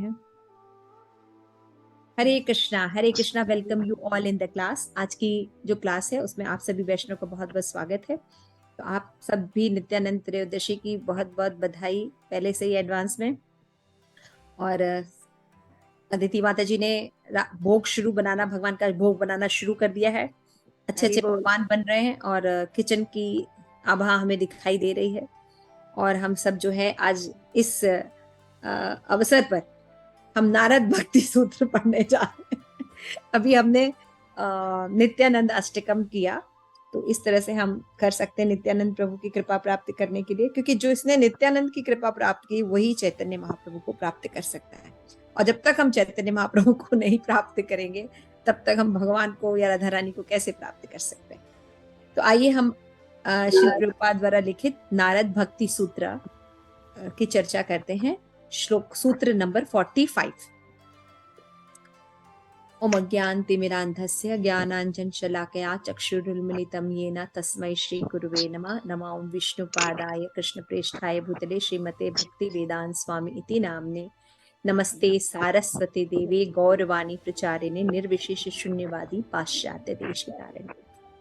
हैं। Hare Krishna, welcome you all in the class. आज की जो क्लास है उसमें आप सभी वैष्णव का बहुत बहुत स्वागत है। तो आप सब भी नित्यानंद त्रयोदशी की बहुत बहुत बधाई पहले से ही एडवांस में। और अदिति माता जी ने भोग शुरू बनाना, भगवान का भोग बनाना शुरू कर दिया है। अच्छे अच्छे पकवान बन रहे हैं और किचन की आभा हमें दिखाई दे रही है। और हम सब जो है आज इस अवसर पर हम नारद भक्ति सूत्र पढ़ने जा रहे हैं। अभी हमने नित्यानंद अष्टकम किया, तो इस तरह से हम कर सकते हैं नित्यानंद प्रभु की कृपा प्राप्त करने के लिए, क्योंकि जो इसने नित्यानंद की कृपा प्राप्त की वही चैतन्य महाप्रभु को प्राप्त कर सकता है। और जब तक हम चैतन्य महाप्रभु को नहीं प्राप्त करेंगे तब तक हम भगवान को या राधा रानी को कैसे प्राप्त कर सकते हैं। तो आइए हम श्री प्रभुपाद द्वारा लिखित नारद भक्ति सूत्र की चर्चा करते हैं। श्लोक सूत्र नंबर 45। ओम अज्ञानतिमिरान्धस्य ज्ञानाञ्जनशलाकया चक्षुरुन्मिलितं येन तस्मै श्रीगुरुवे नमः। नमः ओं विष्णुपादाय कृष्णप्रेष्ठाय भूतले श्रीमते भक्तिवेदान्त स्वामी इति नाम्ने। नमस्ते सारस्वती देवे गौरवाणी प्रचारिणे निर्विशेष शून्यवादी पाश्चात्य देशतारिणे।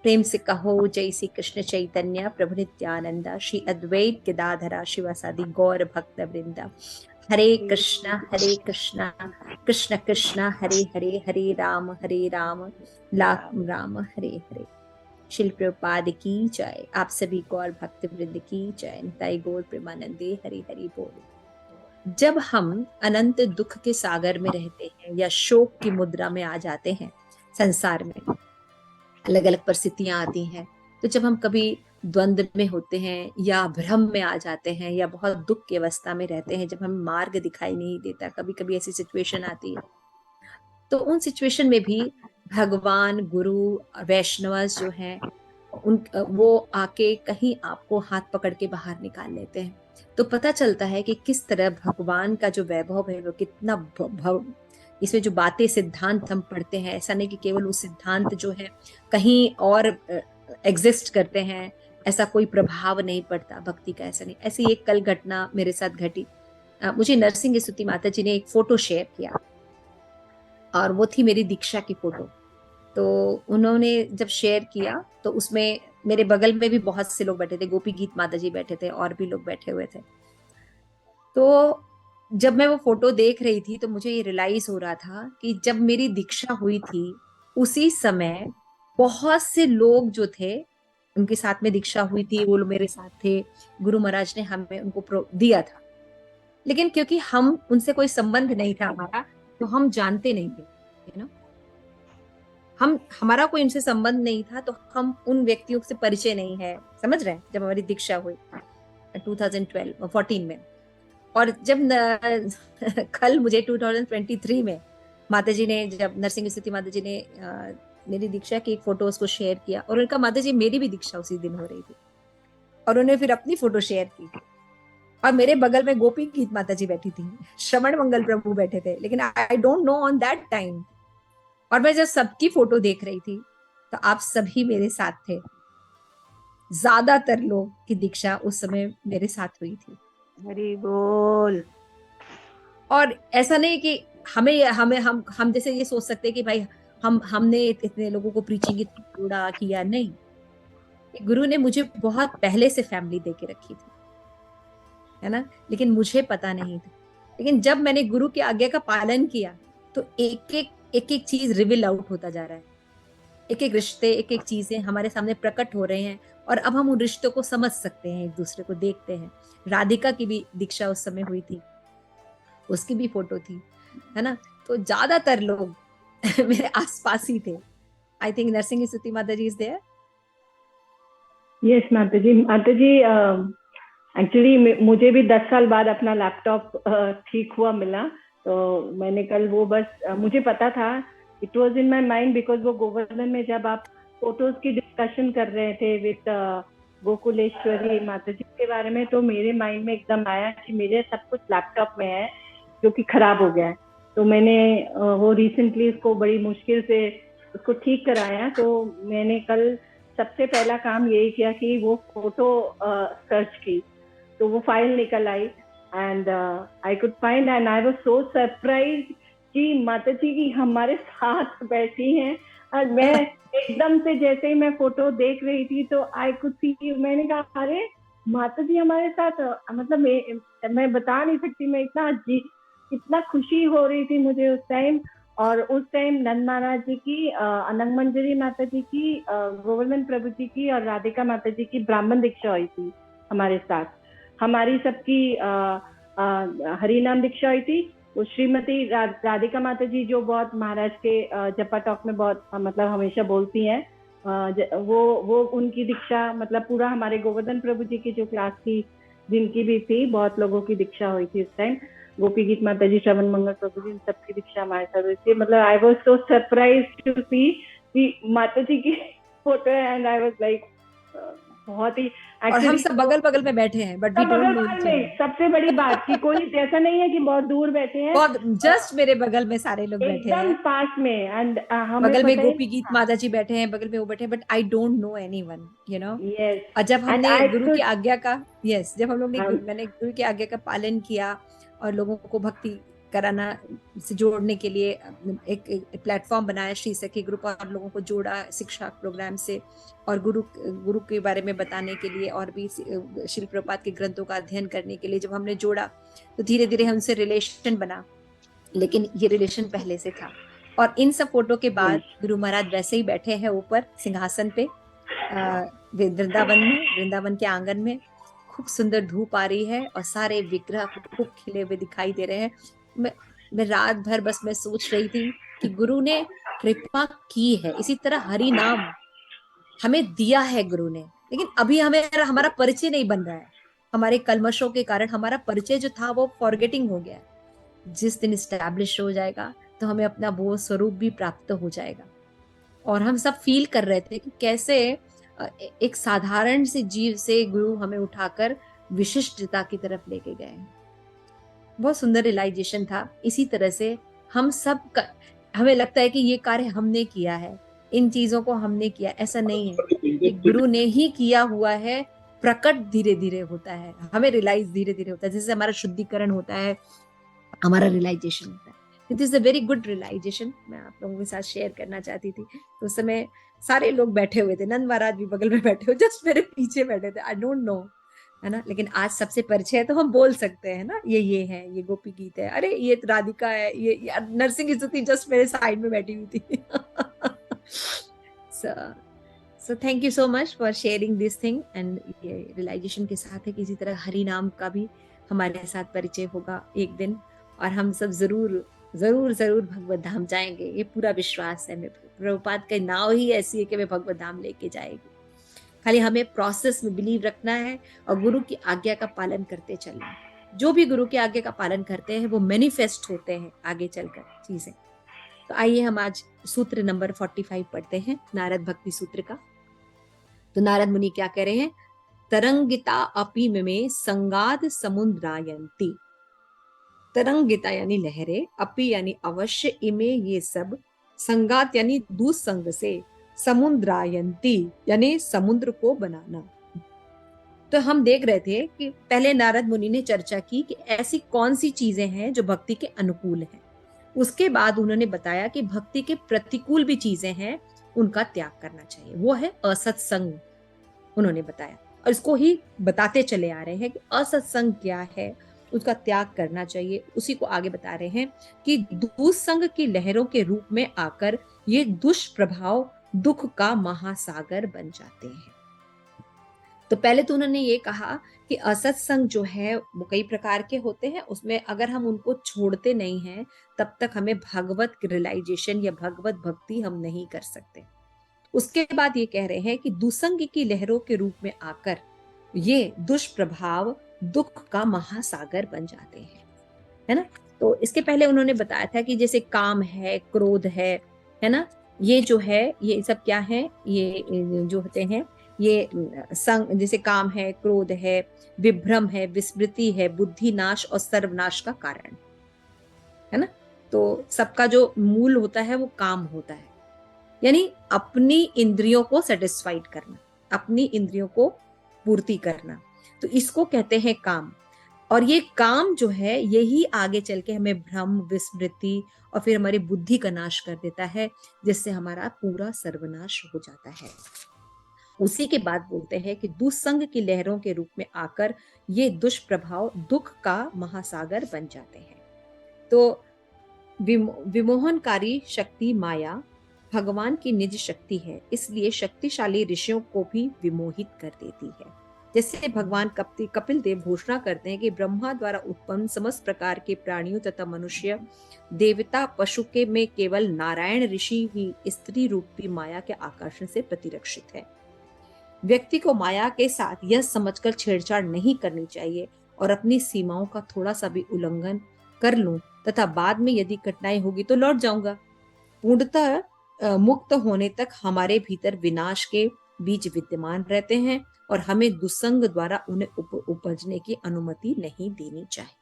प्रेम से कहो जय श्री कृष्ण चैतन्य प्रभु नित्यानंद श्री अद्वैत गदाधरा शिवासादि गौर भक्त वृंदा। हरे कृष्णा कृष्ण कृष्ण हरे हरे, हरे राम राम राम हरे हरे। शिल प्रपाद की जय। आप सभी गौर भक्त वृंद की जय। निताई गौर प्रेमानंदे हरि हरि बोल। जब हम अनंत दुख के सागर में रहते हैं या शोक की मुद्रा में आ जाते हैं, संसार में अलग अलग परिस्थितियां आती हैं, तो जब हम कभी द्वंद्व में होते हैं या भ्रम में आ जाते हैं या बहुत दुख की अवस्था में रहते हैं, जब हमें मार्ग दिखाई नहीं देता, कभी कभी ऐसी सिचुएशन आती है, तो उन सिचुएशन में भी भगवान गुरु वैष्णव जो हैं उन वो आके कहीं आपको हाथ पकड़ के बाहर निकाल लेते हैं। तो पता चलता है कि किस तरह भगवान का जो वैभव है वो कितना इसमें जो बातें सिद्धांत हम पढ़ते हैं, ऐसा नहीं कि केवल वो सिद्धांत जो है कहीं और एग्जिस्ट करते हैं, ऐसा कोई प्रभाव नहीं पड़ता भक्ति का। ऐसा नहीं। ऐसी एक कल घटना मेरे साथ घटी। मुझे नरसिंह स्तुति माता जी ने एक फोटो शेयर किया और वो थी मेरी दीक्षा की फोटो। तो उन्होंने जब शेयर किया तो उसमें मेरे बगल में भी बहुत से लोग बैठे थे, गोपी गीत माता जी बैठे थे और भी लोग बैठे हुए थे। तो जब मैं वो फोटो देख रही थी तो मुझे ये रियलाइज हो रहा था कि जब मेरी दीक्षा हुई थी उसी समय बहुत से लोग जो थे उनके साथ में दीक्षा हुई थी, वो लोग मेरे साथ थे। गुरु महाराज ने हमें उनको दिया था, लेकिन क्योंकि हम उनसे कोई संबंध नहीं था हमारा, तो हम जानते नहीं थे, यू नो, हमारा कोई उनसे संबंध नहीं था, तो हम उन व्यक्तियों से परिचय नहीं है, समझ रहे हैं। जब हमारी दीक्षा हुई 2014 में, और जब कल मुझे 2023 में माता जी ने, जब नरसिंह स्तुति माता जी ने मेरी दीक्षा की एक फोटो उसको शेयर किया, और उनका माता जी मेरी भी दीक्षा उसी दिन हो रही थी, और उन्होंने फिर अपनी फोटो शेयर की, और मेरे बगल में गोपी गीत माता जी बैठी थी, श्रवण मंगल प्रभु बैठे थे, लेकिन I don't know on that time. और मैं जब सबकी फोटो देख रही थी तो आप सभी मेरे साथ थे। ज्यादातर लोग की दीक्षा उस समय मेरे साथ हुई थी। हरि बोल। और ऐसा नहीं कि हमें हमें हम जैसे ये सोच सकते कि भाई हमने इतने लोगों को प्रीचिंग जोड़ा किया, नहीं। गुरु ने मुझे बहुत पहले से फैमिली दे के रखी थी, है ना, लेकिन मुझे पता नहीं था। लेकिन जब मैंने गुरु की आज्ञा का पालन किया तो एक एक चीज रिविल आउट होता जा रहा है। एक एक रिश्ते, एक एक चीजें हमारे सामने प्रकट हो रहे हैं, और अब हम उन रिश्तों को समझ सकते हैं, एक दूसरे को देखते हैं। राधिका की भी दीक्षा उस समय हुई थी, उसकी भी फोटो थी, है ना। तो ज्यादातर लोग मेरे आसपास ही थे। आई थिंक नरसिंह स्तुति माता जी इज देयर। यस माता जी एक्चुअली मुझे भी 10 साल बाद अपना लैपटॉप ठीक हुआ मिला, तो मैंने कल वो बस मुझे पता था, it was in my mind, because वो गोवर्धन में जब आप फोटोज की डिस्कशन कर रहे थे विद गोकुलेश्वरी माता जी के बारे में, तो मेरे माइंड में एकदम आया कि मेरे सब कुछ लैपटॉप में है जो कि खराब हो गया है। तो मैंने वो रिसेंटली इसको बड़ी मुश्किल से उसको ठीक कराया। तो मैंने कल सबसे पहला काम यही किया कि वो फोटो सर्च की, तो वो फाइल निकल आई। and I could find, and I was so surprised कि माता जी की हमारे साथ बैठी हैं। और मैं एकदम से जैसे ही मैं फोटो देख रही थी तो आई कुड सी, मैंने कहा अरे माता जी हमारे साथ, मतलब मैं बता नहीं सकती, मैं इतना खुशी हो रही थी मुझे उस टाइम। और उस टाइम नंद महाराज जी की, अनंग मंजरी माता जी की, गोवर्धन प्रभु जी की और राधिका माता जी की ब्राह्मण दीक्षा हुई थी हमारे साथ। हमारी सबकी हरि नाम दीक्षा हुई थी। वो श्रीमती राधिका माता जी जो बहुत महाराज के जपा टॉक में बहुत मतलब हमेशा बोलती हैं, वो उनकी दीक्षा, मतलब पूरा हमारे गोवर्धन प्रभु जी की जो क्लास की जिनकी भी थी, बहुत लोगों की दीक्षा हुई थी उस टाइम। गोपी गीत माता जी, श्रवण मंगल प्रभु जी, सबकी दीक्षा हमारे साथ हुई थी। मतलब I was so surprise to see माता जी की photo, and I was like बहुत ही और हम एक्चुअली सब बगल बगल में बैठे हैं, बट वी सब डोंट बगल नो बगल ईच में। सबसे बड़ी बात कि कोई ऐसा नहीं है कि बहुत दूर बैठे हैं, बहुत जस्ट मेरे बगल में सारे लोग बैठे एकदम हैं। पास में। एंड हमें बगल में पता ही गोपी नहीं गीत था। माता जी बैठे हैं, बगल में वो बैठे हैं, but I don't know anyone, you know. Yes, और जब एंड हमने आई गुरु की कुड, आज्ञा का, यस, जब हम लोग ने मैंने गुरु की आज्ञा का पालन किया और लोगों को भक्ति कराना से जोड़ने के लिए एक प्लेटफॉर्म बनाया, श्री सखी ग्रुप, और लोगों को जोड़ा शिक्षा प्रोग्राम से, और गुरु गुरु के बारे में बताने के लिए और भी शिल प्रपात के ग्रंथों का अध्ययन करने के लिए जब हमने जोड़ा, तो धीरे धीरे हमसे रिलेशन बना। लेकिन ये रिलेशन पहले से था। और इन सब फोटो के बाद गुरु महाराज वैसे ही बैठे हैं ऊपर सिंहासन पे, वृंदावन के आंगन में। खूब सुंदर धूप आ रही है और सारे विग्रह खूब खिले हुए दिखाई दे रहे हैं। मैं रात भर बस मैं सोच रही थी कि गुरु ने कृपा की है, इसी तरह हरि नाम हमें दिया है गुरु ने, लेकिन अभी हमें हमारा परिचय नहीं बन रहा है। हमारे कलमशों के कारण हमारा परिचय जो था वो फॉरगेटिंग हो गया है। जिस दिन स्टैब्लिश हो जाएगा तो हमें अपना वो स्वरूप भी प्राप्त हो जाएगा। और हम सब फील कर रहे थे कि कैसे एक साधारण से जीव से गुरु हमें उठाकर विशिष्टता की तरफ लेके गए। बहुत सुंदर रियलाइजेशन था। इसी तरह से हम सब हमें लगता है कि ये कार्य हमने किया है, इन चीजों को हमने किया, ऐसा नहीं है। ये गुरु ने ही किया हुआ है। प्रकट धीरे धीरे होता है, हमें रियलाइज धीरे धीरे होता है, जैसे हमारा शुद्धिकरण होता है, हमारा रियलाइजेशन होता है। It is a very good realisation, मैं आप लोगों के साथ शेयर करना चाहती थी। तो उस समय सारे लोग बैठे हुए थे, नंद महाराज भी बगल में बैठे हुए, जस्ट मेरे पीछे बैठे थे। आई डोंट नो, है ना, लेकिन आज सबसे परिचय है तो हम बोल सकते हैं ना, ये है, ये गोपी गीत है, अरे ये राधिका है, ये नरसिंह स्तुति जस्ट मेरे साइड में बैठी हुई थी। So thank you so much for sharing this thing. And ये रियलाइजेशन के साथ है कि इसी तरह हरि नाम का भी हमारे साथ परिचय होगा एक दिन, और हम सब जरूर जरूर जरूर भगवत धाम जाएंगे, ये पूरा विश्वास है। मैं प्रभुपाद का नाव ही ऐसी है कि मैं भगवत धाम लेके जाएगी। खाली हमें प्रोसेस में बिलीव रखना है और गुरु की आज्ञा का पालन करते चलना है। जो भी गुरु की आज्ञा का पालन करते हैं वो मैनिफेस्ट होते हैं आगे चलकर चीजें। तो आइए हम आज सूत्र नंबर 45 पढ़ते हैं, नारद भक्ति सूत्र का। तो नारद मुनि क्या कह रहे हैं? तरंगिता अपि में संगाद समुद्रायंती। तरंगिता यानी लहरें, अपि यानी अवश्य, इमे ये सब, संगात यानी दुसंग से, समुद्रायंती यानी समुद्र को बनाना। तो हम देख रहे थे कि पहले नारद मुनि ने चर्चा की कि ऐसी कौन सी चीजें हैं जो भक्ति के अनुकूल हैं। उसके बाद उन्होंने बताया कि भक्ति के प्रतिकूल भी चीजें हैं, उनका त्याग करना चाहिए, वो है असत्संग, उन्होंने बताया। और इसको ही बताते चले आ रहे हैं कि असत्संग क्या है, उसका त्याग करना चाहिए। उसी को आगे बता रहे हैं कि दुसंग की लहरों के रूप में आकर ये दुष्प्रभाव दुख का महासागर बन जाते हैं। तो पहले तो उन्होंने ये कहा कि असत्संग जो है वो कई प्रकार के होते हैं, उसमें अगर हम उनको छोड़ते नहीं हैं तब तक हमें भगवत रियलाइजेशन या भगवत भक्ति हम नहीं कर सकते। उसके बाद ये कह रहे हैं कि दुसंग की लहरों के रूप में आकर ये दुष्प्रभाव दुख का महासागर बन जाते हैं, है ना। तो इसके पहले उन्होंने बताया था कि जैसे काम है, क्रोध है ना, ये जो है ये सब क्या है, ये जो होते हैं ये संग, जैसे काम है, क्रोध है, विभ्रम है, विस्मृति है, बुद्धि नाश और सर्वनाश का कारण, है ना। तो सबका जो मूल होता है वो काम होता है, यानी अपनी इंद्रियों को सेटिस्फाइड करना, अपनी इंद्रियों को पूर्ति करना, तो इसको कहते हैं काम। और ये काम जो है यही आगे चल के हमें भ्रम, विस्मृति और फिर हमारी बुद्धि का नाश कर देता है, जिससे हमारा पूरा सर्वनाश हो जाता है। उसी के बाद बोलते हैं कि दुस्संग की लहरों के रूप में आकर ये दुष्प्रभाव दुख का महासागर बन जाते हैं। तो विमोहनकारी शक्ति माया भगवान की निज शक्ति है, इसलिए शक्तिशाली ऋषियों को भी विमोहित कर देती है। जैसे भगवान कपिल देव घोषणा करते हैं कि ब्रह्मा द्वारा उत्पन्न समस्त प्रकार के प्राणियों तथा मनुष्य, देवता, पशु के में केवल नारायण ऋषि ही स्त्री रूपी माया के आकर्षण से प्रतिरक्षित है। व्यक्ति को माया के साथ यह समझकर छेड़छाड़ नहीं करनी चाहिए और अपनी सीमाओं का थोड़ा सा भी उल्लंघन कर लूं तथा बाद में यदि कठिनाई होगी तो लौट जाऊंगा। पूर्णतः मुक्त होने तक हमारे भीतर विनाश के बीज विद्यमान रहते हैं और हमें दुस्संग द्वारा उन्हें उपजने की अनुमति नहीं देनी चाहिए।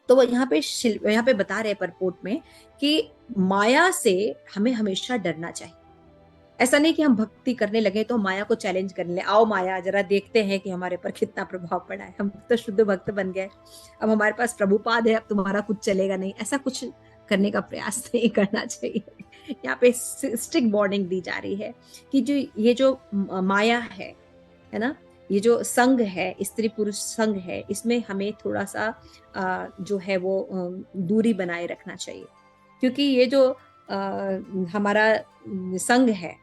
तो वो यहाँ पे बता रहे परपोर्ट में कि माया से हमें हमेशा डरना चाहिए। ऐसा नहीं कि हम भक्ति करने लगे तो माया को चैलेंज करने ले, आओ माया जरा देखते हैं कि हमारे पर कितना प्रभाव पड़ा है, हम तो शुद्ध भक्त बन गए, अब हमारे पास प्रभुपाद है, अब तुम्हारा कुछ चलेगा नहीं। ऐसा कुछ करने का प्रयास नहीं करना चाहिए। यहाँ पे स्ट्रिक्ट वार्निंग दी जा रही है कि ये जो माया है ना, ये जो संघ है, स्त्री पुरुष संघ है, इसमें हमें थोड़ा सा जो है वो दूरी बनाए रखना चाहिए, क्योंकि ये जो हमारा संघ है,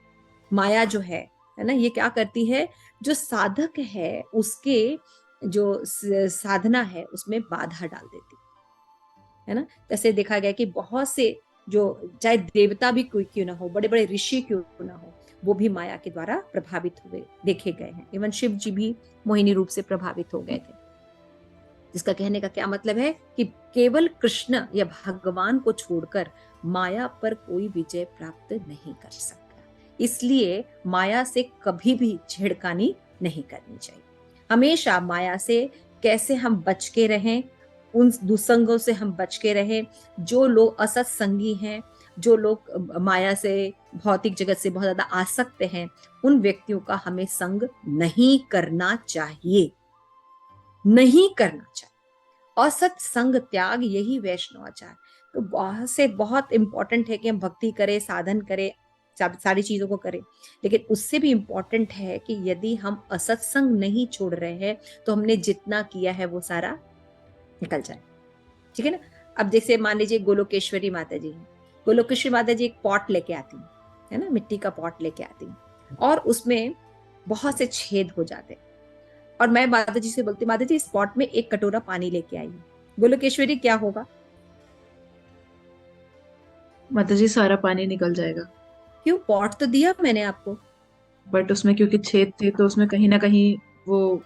माया जो है ना, ये क्या करती है, जो साधक है उसके जो साधना है उसमें बाधा डाल देती है ना। जैसे देखा गया कि बहुत से जो चाहे देवता भी कोई क्यों ना हो, बड़े बड़े ऋषि क्यों ना हो, वो भी माया के द्वारा प्रभावित हुए देखे गए हैं। इवन शिव जी भी मोहिनी रूप से प्रभावित हो गए थे। जिसका कहने का क्या मतलब है कि केवल कृष्ण या भगवान को छोड़कर माया पर कोई विजय प्राप्त नहीं कर सकता। इसलिए माया से कभी भी छेड़खानी नहीं करनी चाहिए। हमेशा माया से कैसे हम बच के रहें, उन दुसंगों से हम बच के रहें। जो लोग असत्संगी हैं, जो लोग माया से, भौतिक जगत से बहुत ज्यादा आसक्त हैं, उन व्यक्तियों का हमें संग नहीं करना चाहिए, नहीं करना चाहिए। असत संग त्याग, यही वैष्णवाचार। तो बहुत इंपॉर्टेंट है कि हम भक्ति करें, साधन करें, सारी चीजों को करें, लेकिन उससे भी इंपॉर्टेंट है कि यदि हम असत्संग नहीं छोड़ रहे हैं तो हमने जितना किया है वो सारा निकल जाए। ठीक है ना। अब जैसे मान लीजिए गोलोकेश्वरी माता जी, गोलोकेश्वरी माता जी एक पॉट लेके आती है ना, मिट्टी का पॉट लेके आती और उसमें बहुत से छेद हो जाते, और मैं माता जी से बोलती, माता जी इस पॉट में एक कटोरा पानी लेके आई। गोलोकेश्वरी क्या होगा? माता जी सारा पानी निकल जाएगा। क्यों? पॉट तो दिया मैंने आपको। बट उसमें क्योंकि छेद थे तो उसमें कहीं ना कहीं वो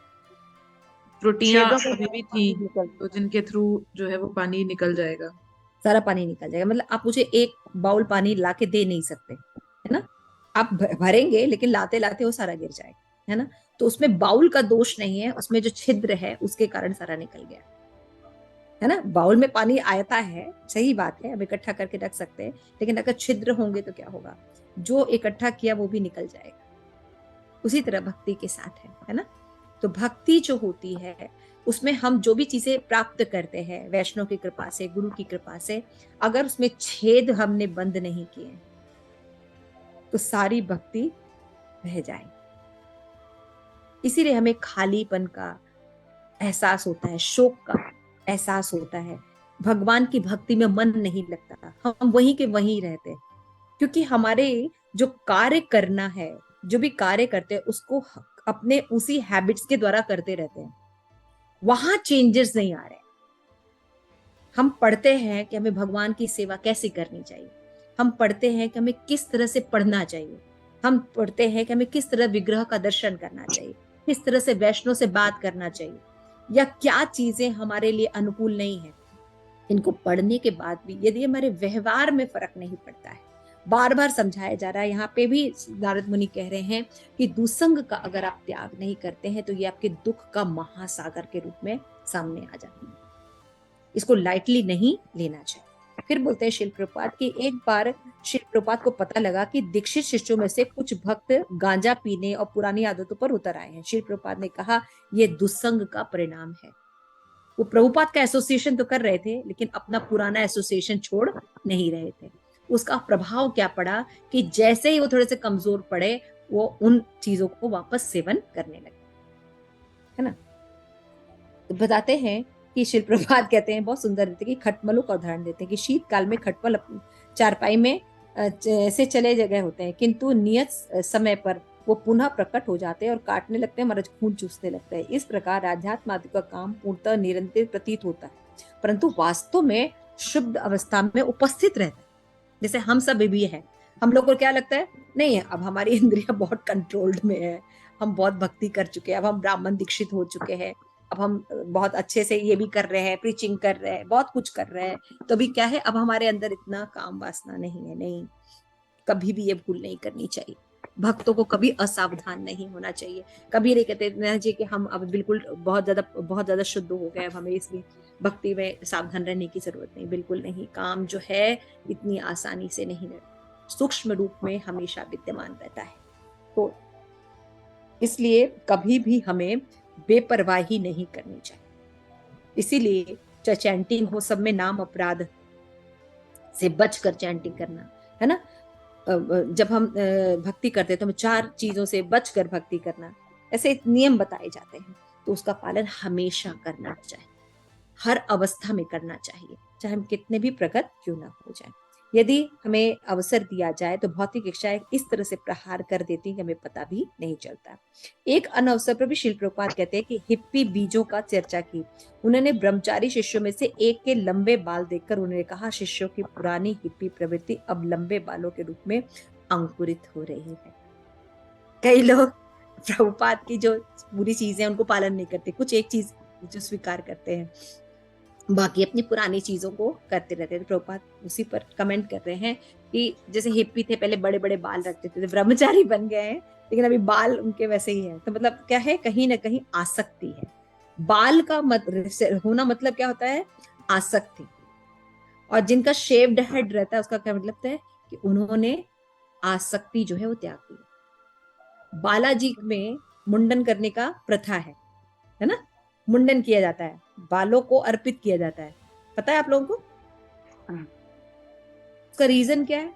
त्रुटियां अभी भी थी, तो जिनके थ्रू जो है वो पानी निकल जाएगा, सारा पानी निकल जाएगा। मतलब आप मुझे एक बाउल पानी ला के दे नहीं सकते, है ना। आप भरेंगे लेकिन लाते लाते वो सारा गिर जाएगा, है ना। तो उसमें बाउल का दोष नहीं है, उसमें जो छिद्र है उसके कारण सारा निकल गया, है ना। बाउल में पानी आया है, सही बात है, अब इकट्ठा करके रख सकते हैं, लेकिन अगर छिद्र होंगे तो क्या होगा? जो इकट्ठा किया वो भी निकल जाएगा। उसी तरह भक्ति के साथ है ना। तो भक्ति जो होती है उसमें हम जो भी चीजें प्राप्त करते हैं वैष्णव की कृपा से, गुरु की कृपा से, अगर उसमें छेद हमने बंद नहीं किए तो सारी भक्ति रह जाएगी। इसीलिए हमें खालीपन का एहसास होता है, शोक का एहसास होता है, भगवान की भक्ति में मन नहीं लगता, हम वहीं के वहीं रहते, क्योंकि हमारे जो कार्य करना है, जो भी कार्य करते हैं उसको अपने उसी हैबिट्स के द्वारा करते रहते हैं, वहां चेंजेस नहीं आ रहे। हम पढ़ते हैं कि हमें भगवान की सेवा कैसे करनी चाहिए, हम पढ़ते हैं कि हमें किस तरह से पढ़ना चाहिए, हम पढ़ते हैं कि हमें किस तरह विग्रह का दर्शन करना चाहिए, किस तरह से वैष्णव से बात करना चाहिए, या क्या चीजें हमारे लिए अनुकूल नहीं है। इनको पढ़ने के बाद भी यदि हमारे व्यवहार में फर्क नहीं पड़ता है, बार बार समझाया जा रहा है, यहाँ पे भी नारद मुनि कह रहे हैं कि दुसंग का अगर आप त्याग नहीं करते हैं तो ये आपके दुख का महासागर के रूप में सामने आ जाते हैं। इसको लाइटली नहीं लेना चाहिए। फिर बोलते हैं शिल प्रपात कि एक बार शिल प्रपात को पता लगा कि दीक्षित शिष्यों में से कुछ भक्त गांजा पीने और पुरानी आदतों पर उतर आए हैं। शिल प्रपात ने कहा यह दुसंग का परिणाम है। वो प्रभुपाद का एसोसिएशन तो कर रहे थे, लेकिन अपना पुराना एसोसिएशन छोड़ नहीं रहे थे। उसका प्रभाव क्या पड़ा कि जैसे ही वो थोड़े से कमजोर पड़े, वो उन चीजों को वापस सेवन करने लगे, है ना। तो बताते हैं कि शिल प्रभात कहते हैं, बहुत सुंदर देते हैं कि खटमलों का उदाहरण देते हैं कि शीतकाल में खटमल अपनी चारपाई में से चले गए होते हैं, किंतु नियत समय पर वो पुनः प्रकट हो जाते हैं और काटने लगते हैं, मरज खून चूसने लगता है। इस प्रकार आध्यात्म आदि का काम पूर्णतः निरंतर प्रतीत होता है, परंतु वास्तव में शुद्ध अवस्था में उपस्थित रहता है। जैसे हम सब भी है, हम लोग को क्या लगता है, नहीं अब हमारी इंद्रियां बहुत कंट्रोल्ड में है, हम बहुत भक्ति कर चुके हैं, अब हम ब्राह्मण दीक्षित हो चुके हैं, अब हम बहुत अच्छे से ये भी कर रहे हैं, प्रीचिंग कर रहे हैं, बहुत कुछ कर रहे हैं, तो अभी क्या है, अब हमारे अंदर इतना काम वासना नहीं है। नहीं, कभी भी ये भूल नहीं करनी चाहिए। भक्तों को कभी असावधान नहीं होना चाहिए। कभी नहीं कहते जी कि हम अब बिल्कुल बहुत ज्यादा शुद्ध हो गए, अब हमें इसलिए भक्ति में सावधान रहने की जरूरत नहीं। बिल्कुल नहीं, काम जो है इतनी आसानी से नहीं रहता, सूक्ष्म रूप में हमेशा विद्यमान रहता है। तो इसलिए कभी भी हमें बेपरवाही नहीं करनी चाहिए। इसीलिए चाहे चैंटिंग हो, सब में नाम अपराध से बचकर चैंटिंग करना, है ना। जब हम भक्ति करते हैं तो हमें 4 चीजों से बचकर भक्ति करना, ऐसे नियम बताए जाते हैं, तो उसका पालन हमेशा करना चाहिए, हर अवस्था में करना चाहिए, चाहे हम कितने भी प्रगत क्यों ना हो जाए। यदि हमें अवसर दिया जाए तो भौतिक इच्छाएं इस तरह से प्रहार कर देती हैं कि हमें पता भी नहीं चलता। एक अन्य अवसर पर भी श्रील प्रभुपाद कहते हैं कि हिप्पी बीजों का चर्चा की। उन्होंने ब्रह्मचारी शिष्यों में से एक के लंबे बाल देखकर उन्होंने कहा, शिष्यों की पुरानी हिप्पी प्रवृत्ति अब लंबे बालों के रूप में अंकुरित हो रही है। कई लोग प्रभुपाद की जो बुरी चीजें उनको पालन नहीं करते, कुछ एक चीज जो स्वीकार करते हैं, बाकी अपनी पुरानी चीजों को करते रहते हैं। तो प्रभुपाद उसी पर कमेंट कर रहे हैं कि जैसे हिप्पी थे, पहले बड़े बड़े बाल रखते थे, ब्रह्मचारी बन गए हैं, लेकिन अभी बाल उनके वैसे ही हैं। तो मतलब क्या है, कहीं ना कहीं आसक्ति है। बाल का होना मतलब क्या होता है, आसक्ति। और जिनका शेव्ड हेड रहता है उसका क्या मतलब है कि उन्होंने आसक्ति जो है वो त्याग दी। बालाजी में मुंडन करने का प्रथा है ना, मुंडन किया जाता है, बालों को अर्पित किया जाता है, पता है आप लोगों को? उसका रीजन क्या है?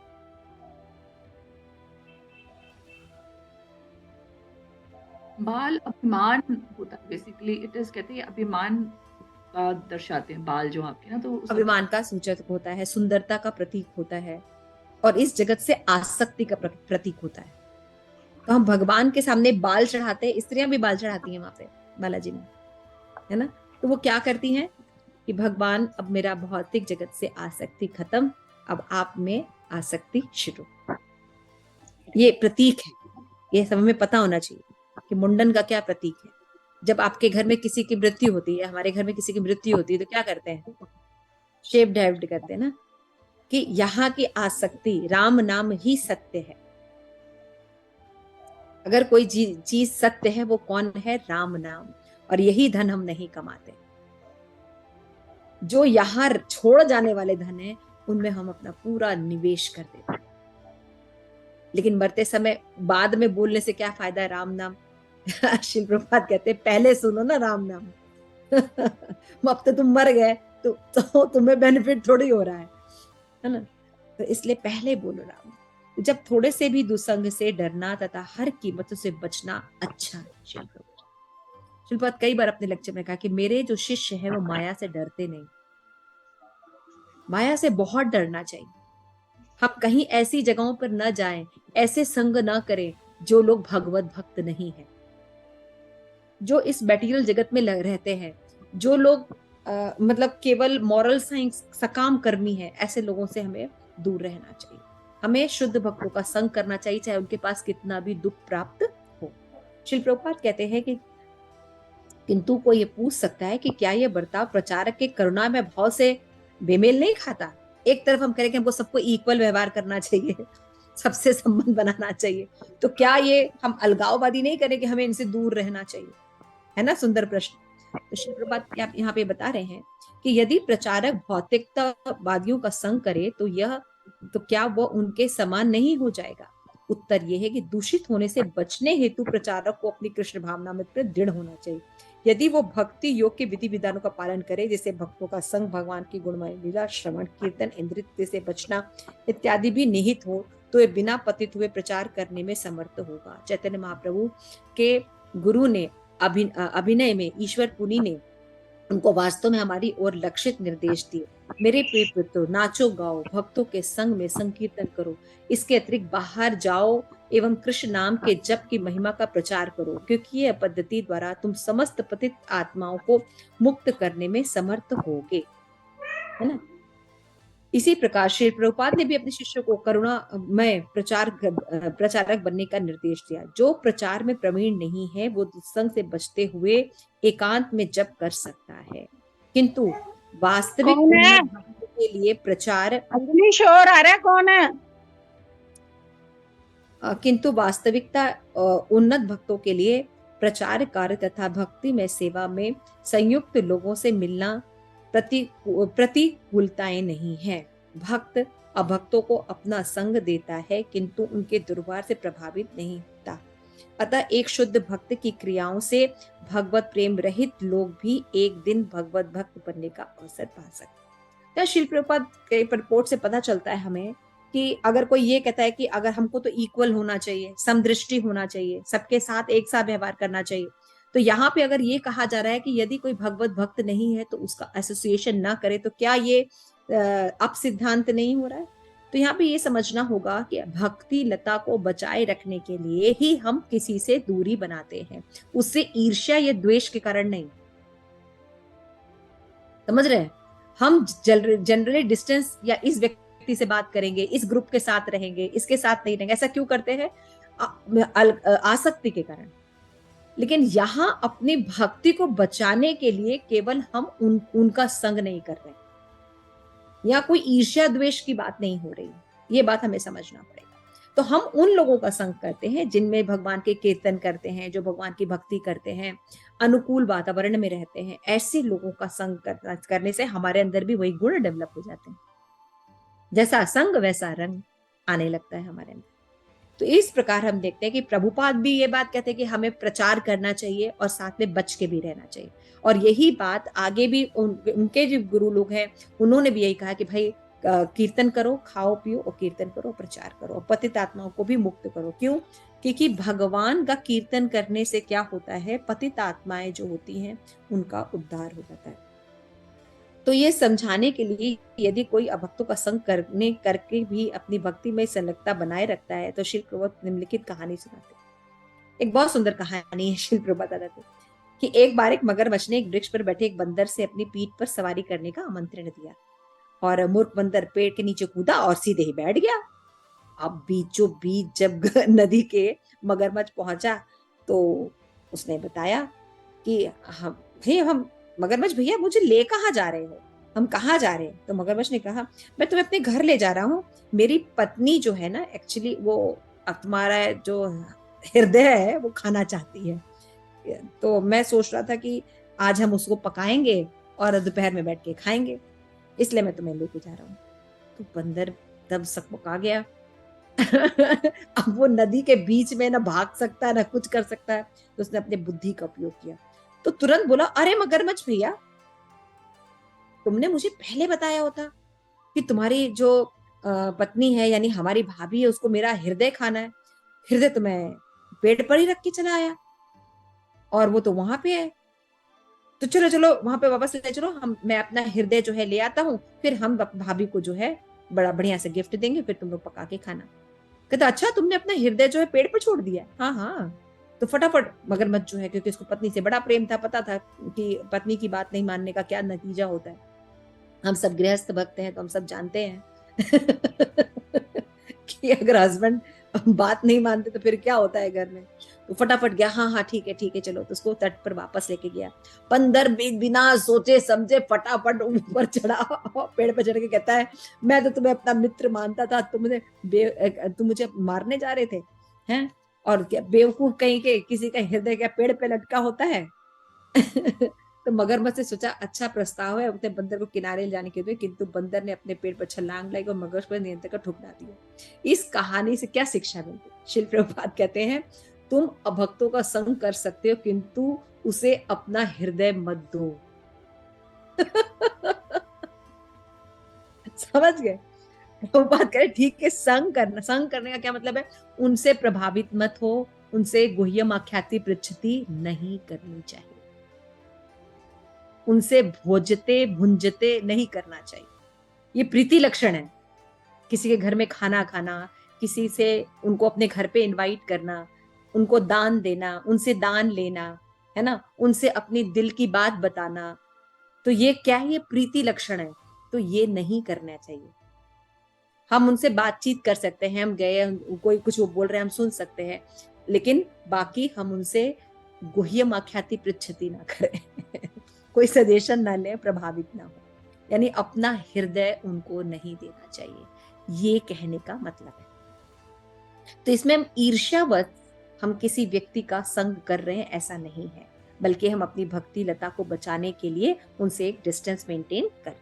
बाल अभिमान होता है बेसिकली, इट इज, कहते हैं अभिमान का दर्शाते हैं बाल जो आपके ना, तो अभिमान का सूचक होता है, सुंदरता का प्रतीक होता है, और इस जगत से आसक्ति का प्रतीक होता है। तो हम भगवान के सामने बाल चढ़ाते हैं, स्त्रियां भी बाल चढ़ाती हैं वहां पे बालाजी में, है ना। तो वो क्या करती हैं कि भगवान अब मेरा भौतिक जगत से आसक्ति खत्म, अब आप में आसक्ति शुरू। ये प्रतीक है, ये सब हमें पता होना चाहिए कि मुंडन का क्या प्रतीक है। जब आपके घर में किसी की मृत्यु होती है, हमारे घर में किसी की मृत्यु होती है, तो क्या करते हैं, शेप्ड हेड करते हैं ना, कि यहाँ की आसक्ति, राम नाम ही सत्य है। अगर कोई चीज सत्य है वो कौन है, राम नाम, और यही धन हम नहीं कमाते। जो यहाँ छोड़ जाने वाले धन है उनमें हम अपना पूरा निवेश कर देते हैं, लेकिन मरते समय बाद में बोलने से क्या फायदा है राम नाम। शिल प्रभुपाद कहते हैं पहले सुनो ना राम नाम। अब तो तुम मर गए तो तुम्हें बेनिफिट थोड़ी हो रहा है ना। तो इसलिए पहले बोलो राम। जब थोड़े से भी दुसंग से डरना तथा हर कीमतों से बचना अच्छा है। शिल प्रभुपाद कई बार अपने लेक्चर में कहा कि मेरे जो शिष्य हैं वो माया से डरते नहीं, माया से बहुत डरना चाहिए। हम कहीं ऐसी जगहों पर न जाएं, ऐसे संग न करें जो लोग भगवत भक्त नहीं है, जो इस मटेरियल जगत में रहते हैं, जो लोग मतलब केवल मॉरल साइंस सकाम कर्मी है, ऐसे लोगों से हमें दूर रहना चाहिए। हमें शुद्ध भक्तों का संग करना चाहिए, चाहे उनके पास कितना भी दुख प्राप्त हो। श्री प्रभुपाद कहते हैं कि किंतु कोई ये पूछ सकता है कि क्या यह बर्ताव प्रचारक के करुणा में भाव से बेमेल नहीं खाता। एक तरफ हम कह रहे हैं कि हमको सबको इक्वल व्यवहार करना चाहिए, सबसे संबंध बनाना चाहिए, तो क्या ये हम अलगाववादी नहीं करें कि हमें इनसे दूर रहना चाहिए, है ना। सुंदर प्रश्न। तो श्री प्रभुपाद यहाँ पे बता रहे हैं कि यदि प्रचारक भौतिकतावादियों का संग करे तो क्या वो उनके समान नहीं हो जाएगा। उत्तर यह है कि दूषित होने से बचने हेतु प्रचारक को अपनी कृष्ण भावना में दृढ़ होना चाहिए। यदि वो भक्ति योग के विधि विधानों का पालन करे, जैसे भक्तों का संग, भगवान की गुणमय लीला, श्रवण, कीर्तन, इंद्रिय से बचना इत्यादि भी निहित हो, तो ये बिना पतित हुए प्रचार करने में समर्थ होगा। चैतन्य महाप्रभु के गुरु ने अभिनय में ईश्वर पुनी ने उनको वास्तव में हमारी ओर लक्षित निर्देश दिए। मेरे प्रिय पुत्रों, नाचो गाओ, भक्तों के संग में संकीर्तन करो, इसके अतिरिक्त बाहर जाओ एवं कृष्ण नाम के जप की महिमा का प्रचार करो, क्योंकि यह पद्धति द्वारा तुम समस्त पतित आत्माओं को मुक्त करने में समर्थ होगे, है ना। इसी प्रकार श्री प्रभुपाद ने भी अपने शिष्यों को करुणामय प्रचारक बनने का निर्देश दिया। जो प्रचार में प्रवीण नहीं है वो दुस्संग से बचते हुए एकांत में जप कर सकता है, किंतु वास्तविक के लिए प्रचार शोर आ रहा कौन है? किंतु वास्तविकता उन्नत भक्तों के लिए प्रचार कार्य तथा भक्ति में सेवा में संयुक्त लोगों से मिलना प्रतिकूलताएं नहीं है। भक्त अभक्तों को अपना संग देता है, किंतु उनके दुर्व्यवहार से प्रभावित नहीं होता। अतः एक शुद्ध भक्त की क्रियाओं से भगवत प्रेम रहित लोग भी एक दिन भगवत भक्त बनने का अवसर पा सकते हैं। श्रील प्रभुपाद के रिपोर्ट से पता चलता है हमें कि अगर कोई ये कहता है कि अगर हमको तो इक्वल होना चाहिए, समदृष्टि होना चाहिए, सबके साथ एक सा व्यवहार करना चाहिए, तो यहाँ पे अगर ये कहा जा रहा है कि यदि कोई भगवत भक्त नहीं है तो उसका एसोसिएशन ना करे, तो क्या ये अप सिद्धांत नहीं हो रहा है? तो यहाँ पे ये समझना होगा कि भक्ति लता को बचाए रखने के लिए ही हम किसी से दूरी बनाते हैं, उससे ईर्ष्या या द्वेष के कारण नहीं। समझ रहे हैं? हम जनरली डिस्टेंस या इस व्यक्ति से बात करेंगे, इस ग्रुप के साथ रहेंगे, इसके साथ नहीं रहेंगे, ऐसा क्यों करते हैं? आसक्ति के कारण। लेकिन यहाँ अपनी भक्ति को बचाने के लिए केवल हम उनका संग नहीं कर रहे, या कोई ईर्ष्या द्वेष की बात नहीं हो रही, ये बात हमें समझना पड़ेगा। तो हम उन लोगों का संग करते हैं जिनमें भगवान के कीर्तन करते हैं, जो भगवान की भक्ति करते हैं, अनुकूल वातावरण में रहते हैं। ऐसे लोगों का संग करने से हमारे अंदर भी वही गुण डेवलप हो जाते हैं। जैसा संग वैसा रंग आने लगता है हमारे अंदर। तो इस प्रकार हम देखते हैं कि प्रभुपाद भी ये बात कहते हैं कि हमें प्रचार करना चाहिए और साथ में बच के भी रहना चाहिए। और यही बात आगे भी उनके जो गुरु लोग हैं उन्होंने भी यही कहा कि भाई कीर्तन करो, खाओ पियो और कीर्तन करो, प्रचार करो और पतित आत्माओं को भी मुक्त करो। क्यों? क्योंकि भगवान का कीर्तन करने से क्या होता है, पतित आत्माएं जो होती हैं उनका उद्धार हो जाता है। तो ये समझाने के लिए यदि कोई अभक्तों का संग करके भी अपनी भक्ति में संलग्नता बनाए रखता है, तो श्री प्रभुपाद निम्नलिखित कहानी सुनाते। एक बहुत सुंदर कहानी है श्री प्रभुपाद बताते कि एक बार एक मगरमच्छ ने एक वृक्ष पर बैठे एक बंदर से अपनी पीठ पर सवारी करने का आमंत्रण दिया, और मूर्ख बंदर पेड़ के नीचे कूदा और सीधे ही बैठ गया। अब बीचों बीच जब नदी के मगरमच्छ पहुंचा तो उसने बताया कि हम मगरमच्छ भैया मुझे ले कहाँ जा रहे हो, हम कहाँ जा रहे हैं? तो मगरमच्छ ने कहा मैं तुम्हें अपने घर ले जा रहा हूँ, मेरी पत्नी जो है ना एक्चुअली वो तुम्हारा जो हृदय है वो खाना चाहती है, तो मैं सोच रहा था कि आज हम उसको पकाएंगे और दोपहर में बैठ के खाएंगे, इसलिए मैं तुम्हें लेके जा रहा हूँ। तो बंदर तब सकपका गया। अब वो नदी के बीच में ना भाग सकता है ना कुछ कर सकता है, तो उसने अपने बुद्धि का उपयोग किया। तो तुरंत बोला, अरे मगरमच्छ भैया, तुमने मुझे पहले बताया होता कि तुम्हारी जो पत्नी है यानी हमारी भाभी है उसको मेरा हृदय खाना है, हृदय तो मैं पेड़ पर ही रख के चला आया और वो तो वहां पे है, तो चलो चलो वहां पे वापस ले चलो, मैं अपना हृदय जो है ले आता हूँ, फिर हम भाभी को जो है बड़ा बढ़िया से गिफ्ट देंगे, फिर तुम लोग पका के खाना। कहता अच्छा तुमने अपना हृदय जो है पेड़ पर छोड़ दिया? हाँ हाँ। तो फटाफट मगरमच्छ जो है, क्योंकि उसको पत्नी से बड़ा प्रेम था, पता था कि पत्नी की बात नहीं मानने का क्या नतीजा होता है, हम सब गृहस्थ भक्त हैं तो हम सब जानते हैं कि अगर हस्बैंड बात नहीं मानते तो फिर क्या होता है घर में। तो फटाफट गया, हाँ हाँ ठीक है चलो, तो उसको तट पर वापस लेके गया। बंदर बिना सोचे समझे फटाफट ऊपर चढ़ा, पेड़ पर चढ़ के कहता है मैं तो तुम्हें अपना मित्र मानता था, तुम मुझे मारने जा रहे थे हैं, और क्या बेवकूफ कहीं के, किसी का हृदय क्या पेड़ पे लटका होता है। तो मगरमच्छ से सोचा अच्छा प्रस्ताव है अपने बंदर को किनारे ले जाने के लिए, किंतु बंदर ने अपने पेड़ पर छलांग लगाई और मगरमच्छ पर नियंत्रण का ठुकरा दिया। इस कहानी से क्या शिक्षा मिलती? श्रील प्रभुपाद कहते हैं तुम अभक्तों का संग कर सकते हो, किंतु उसे अपना हृदय मत दो। समझ गए? वो बात करें ठीक है, संग करने का क्या मतलब है? उनसे प्रभावित मत हो, उनसे गुह्यम आख्याति पृच्छति नहीं करनी चाहिए, उनसे भोजते भुंजते नहीं करना चाहिए। ये प्रीति लक्षण है। किसी के घर में खाना खाना, किसी से उनको अपने घर पे इनवाइट करना, उनको दान देना, उनसे दान लेना, है ना, उनसे अपनी दिल की बात बताना, तो ये क्या है? ये प्रीति लक्षण है। तो ये नहीं करना चाहिए। हम उनसे बातचीत कर सकते हैं, हम गए, कोई कुछ वो बोल रहे हैं हम सुन सकते हैं, लेकिन बाकी हम उनसे गुह्यम आख्याति पृच्छति ना करें। कोई सजेशन ना लें, प्रभावित ना हो, यानी अपना हृदय उनको नहीं देना चाहिए, ये कहने का मतलब है। तो इसमें हम ईर्ष्यावश हम किसी व्यक्ति का संग कर रहे हैं ऐसा नहीं है, बल्कि हम अपनी भक्ति लता को बचाने के लिए उनसे एक डिस्टेंस मेंटेन कर रहे हैं।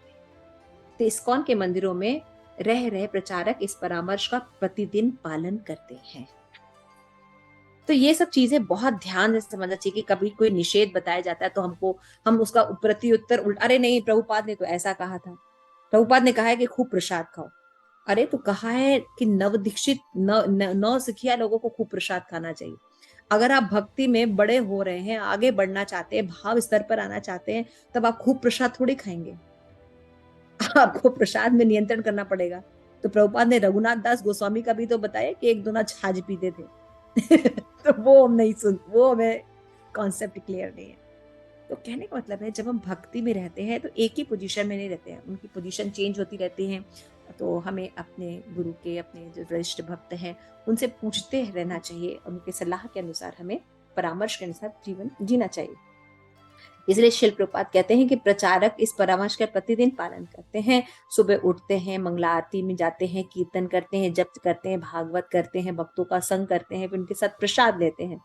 तो इस्कॉन के मंदिरों में रह रहे प्रचारक इस परामर्श का प्रतिदिन पालन करते हैं। तो ये सब चीजें बहुत ध्यान से समझना चाहिए कि कभी कोई निषेध बताया जाता है तो हम उसका प्रत्युत्तर अरे नहीं, प्रभुपाद ने तो ऐसा कहा था, प्रभुपाद ने कहा है कि खूब प्रसाद खाओ। अरे तो कहा है कि नवदीक्षित नौ सिखिया लोगों को खूब प्रसाद खाना चाहिए। अगर आप भक्ति में बड़े हो रहे हैं, आगे बढ़ना चाहते हैं, भाव स्तर पर आना चाहते हैं, तब आप खूब प्रसाद थोड़ी खाएंगे। आपको प्रसाद में नियंत्रण करना पड़ेगा। तो प्रभुपाद ने रघुनाथ दास गोस्वामी का भी तो बताया कि एक दोना छाछ पीते थे। तो वो हम नहीं वो हमें कॉन्सेप्ट क्लियर नहीं है। तो कहने का मतलब है, जब हम भक्ति में रहते हैं तो एक ही पोजीशन में नहीं रहते हैं, उनकी पोजीशन चेंज होती रहती है। तो हमें अपने गुरु के, अपने जो वरिष्ठ भक्त हैं, उनसे पूछते रहना चाहिए, उनके सलाह के अनुसार हमें, परामर्श के अनुसार जीवन जीना चाहिए। इसलिए शिल प्रभुपाद कहते हैं कि प्रचारक इस परामर्श का प्रतिदिन पालन करते हैं। सुबह उठते हैं, मंगला आरती में जाते हैं, कीर्तन करते हैं, जप करते हैं, भागवत करते हैं, भक्तों का संग करते हैं, फिर उनके साथ प्रसाद लेते हैं।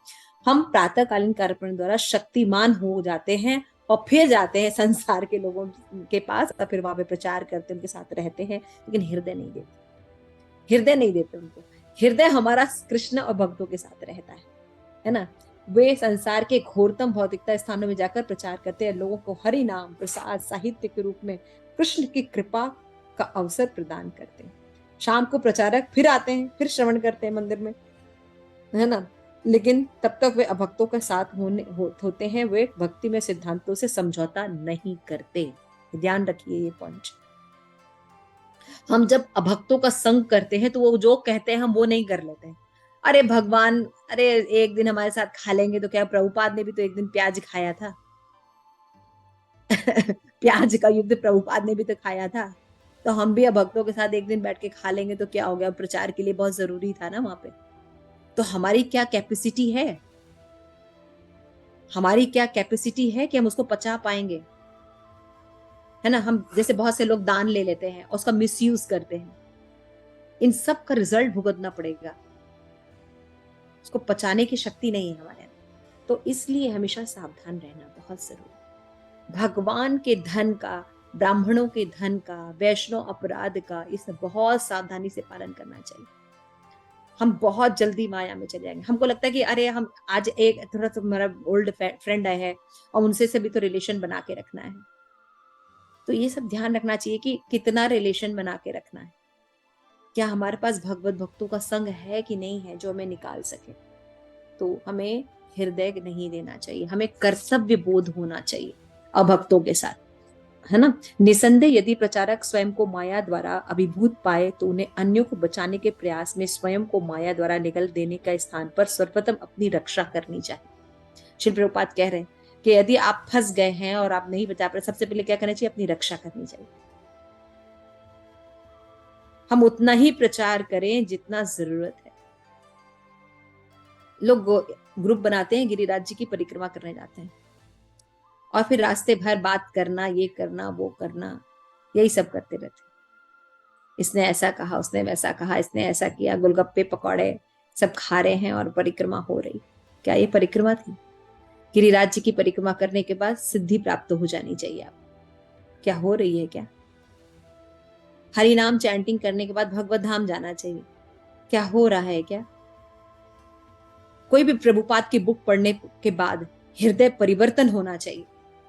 हम प्रातःकालीन कार्यक्रम द्वारा शक्तिमान हो जाते हैं और फिर जाते हैं संसार के लोगों के पास और फिर वहां पे प्रचार करते हैं, उनके साथ रहते हैं, लेकिन हृदय नहीं देते उनको। हृदय हमारा कृष्ण और भक्तों के साथ रहता है ना। वे संसार के घोरतम भौतिकता स्थानों में जाकर प्रचार करते हैं, लोगों को हरि नाम, प्रसाद, साहित्य के रूप में कृष्ण की कृपा का अवसर प्रदान करते हैं। शाम को प्रचारक फिर आते हैं, फिर श्रवण करते हैं मंदिर में, है ना, लेकिन तब तक वे अभक्तों के साथ होते हैं। वे भक्ति में सिद्धांतों से समझौता नहीं करते। ध्यान रखिए ये पॉइंट। हम जब अभक्तों का संग करते हैं तो वो जो कहते हैं हम वो नहीं कर लेते हैं। अरे भगवान, अरे एक दिन हमारे साथ खा लेंगे तो क्या, प्रभुपाद ने भी तो एक दिन प्याज खाया था। प्याज का युद्ध प्रभुपाद ने भी तो खाया था, तो हम भी अभक्तों के साथ एक दिन बैठ के खा लेंगे तो क्या हो गया, प्रचार के लिए बहुत जरूरी था ना वहां पे। तो हमारी क्या कैपेसिटी है, कि हम उसको पचा पाएंगे, है ना। हम जैसे बहुत से लोग दान ले लेते हैं और उसका मिसयूज करते हैं, इन सब का रिजल्ट भुगतना पड़ेगा। उसको पचाने की शक्ति नहीं है हमारे अंदर। तो इसलिए हमेशा सावधान रहना बहुत जरूरी। भगवान के धन का, ब्राह्मणों के धन का, वैष्णव अपराध का, इसमें बहुत सावधानी से पालन करना चाहिए। हम बहुत जल्दी माया में चले जाएंगे। हमको लगता है कि अरे हम आज एक थोड़ा सा हमारा ओल्ड फ्रेंड आए हैं और उनसे से भी तो रिलेशन बना के रखना है। तो ये सब ध्यान रखना चाहिए कि कितना रिलेशन बना के रखना है, क्या हमारे पास भगवत भक्तों का संग है कि नहीं है जो हमें निकाल सके। तो हमें हृदय नहीं देना चाहिए, हमें कर्तव्य बोध होना चाहिए अभक्तों के साथ, है ना। निसंदेह यदि प्रचारक स्वयं को माया द्वारा अभिभूत पाए तो उन्हें अन्यों को बचाने के प्रयास में स्वयं को माया द्वारा निगल देने का स्थान पर सर्वप्रथम अपनी रक्षा करनी चाहिए। श्री प्रभुपाद कह रहे हैं कि यदि आप फंस गए हैं और आप नहीं बचा पाए, सबसे पहले क्या करना चाहिए, अपनी रक्षा करनी चाहिए। हम उतना ही प्रचार करें जितना जरूरत है। लोग ग्रुप बनाते हैं, गिरिराज जी की परिक्रमा करने जाते हैं और फिर रास्ते भर बात करना, ये करना, वो करना, यही सब करते रहते हैं। इसने ऐसा कहा, उसने वैसा कहा, इसने ऐसा किया, गोलगप्पे पकौड़े सब खा रहे हैं और परिक्रमा हो रही। क्या ये परिक्रमा थी? गिरिराज जी की परिक्रमा करने के बाद सिद्धि प्राप्त हो जानी चाहिए। आप क्या हो रही है? क्या हरि नाम चैंटिंग करने के बाद भगवत धाम जाना चाहिए? क्या हो रहा है? क्या कोई भी प्रभुपाद की बुक पढ़ने के बाद हृदय परिवर्तन होना चाहिए।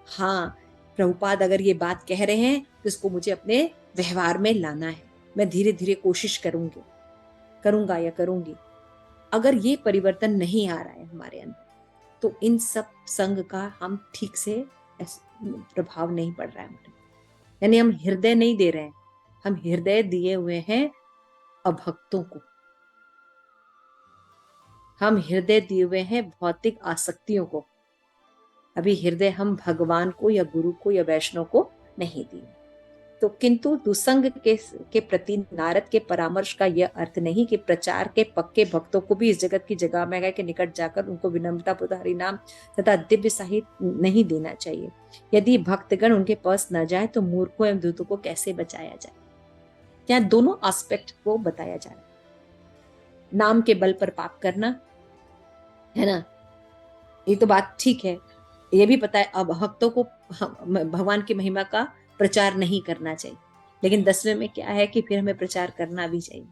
हाँ, प्रभुपाद अगर ये बात कह रहे हैं तो इसको मुझे अपने व्यवहार में लाना है। मैं धीरे धीरे कोशिश करूंगा या करूंगी। अगर ये परिवर्तन नहीं आ रहा है हमारे अंदर, तो इन सब संग का हम ठीक से प्रभाव नहीं पड़ रहा है हमारे, यानी हम हृदय नहीं दे रहे हैं, हम हृदय दिए हुए हैं अभक्तों को, हम हृदय दिए हुए हैं भौतिक आसक्तियों को। अभी हृदय हम भगवान को या गुरु को या वैष्णव को नहीं दिए। तो किंतु दुसंग के प्रति नारद के परामर्श का यह अर्थ नहीं कि प्रचार के पक्के भक्तों को भी इस जगत की जगह में के निकट जाकर उनको विनम्रता पूर्वक हरि नाम तथा दिव्य साहित्य नहीं देना चाहिए। यदि भक्तगण उनके पास न जाए तो मूर्खों एवं दूतों को कैसे बचाया जाए। यहाँ दोनों एस्पेक्ट को बताया जा रहा है। नाम के बल पर पाप करना है ना, ये तो बात ठीक है। ये भी पता है अब भक्तों को भगवान की महिमा का प्रचार नहीं करना चाहिए, लेकिन 10वें में क्या है कि फिर हमें प्रचार करना भी चाहिए।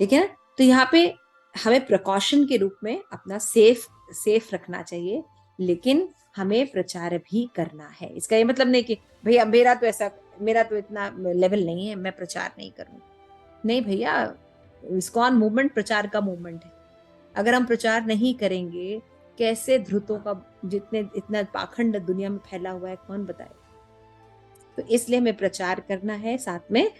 ठीक है, तो यहाँ पे हमें प्रिकॉशन के रूप में अपना सेफ रखना चाहिए, लेकिन हमें प्रचार भी करना है। इसका ये मतलब नहीं कि भैया मेरा तो इतना लेवल नहीं है, मैं प्रचार नहीं करूँ। नहीं भैया, इस्कॉन मूवमेंट प्रचार का मूवमेंट है। अगर हम प्रचार नहीं करेंगे, कैसे ध्रुतों का इतना पाखंड दुनिया में फैला हुआ है, कौन बताए। तो इसलिए हमें प्रचार करना है, साथ में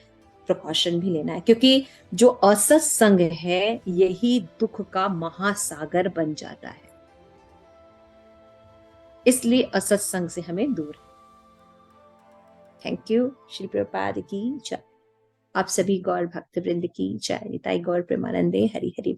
प्रिकॉशन भी लेना है, क्योंकि जो असत्संग है यही दुख का महासागर बन जाता है। इसलिए असत्संग से हमें दूर है। Thank you. श्री प्रभुपाद की जय। आप सभी गौर भक्त वृंद की जय। निताई गौर प्रेमानंदे। हरि हरि।